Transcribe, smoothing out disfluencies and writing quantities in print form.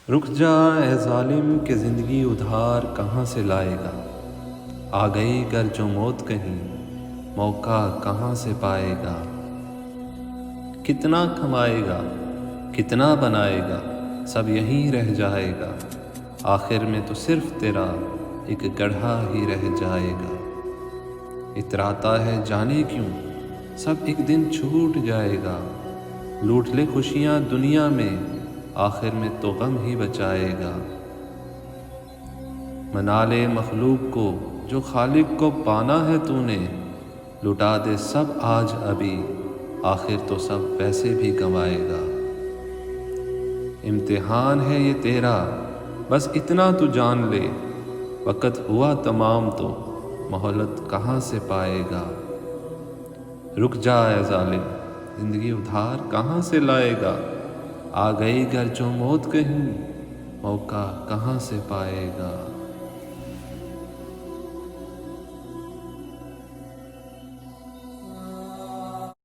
رک جا اے ظالم کہ زندگی ادھار کہاں سے لائے گا، آ گئی گر جو موت کہیں موقع کہاں سے پائے گا۔ کتنا کمائے گا کتنا بنائے گا سب یہیں رہ جائے گا، آخر میں تو صرف تیرا ایک گڑھا ہی رہ جائے گا۔ اتراتا ہے جانے کیوں سب ایک دن چھوٹ جائے گا، لوٹ لے خوشیاں دنیا میں آخر میں تو غم ہی بچائے گا۔ منا لے مخلوق کو جو خالق کو پانا ہے تو نے، لٹا دے سب آج ابھی آخر تو سب ویسے بھی گنوائے گا۔ امتحان ہے یہ تیرا بس اتنا تو جان لے، وقت ہوا تمام تو مہلت کہاں سے پائے گا۔ رک جا اے ظالم زندگی ادھار کہاں سے لائے گا، آ گئی گر جو موت کہیں موقع کہاں سے پائے گا۔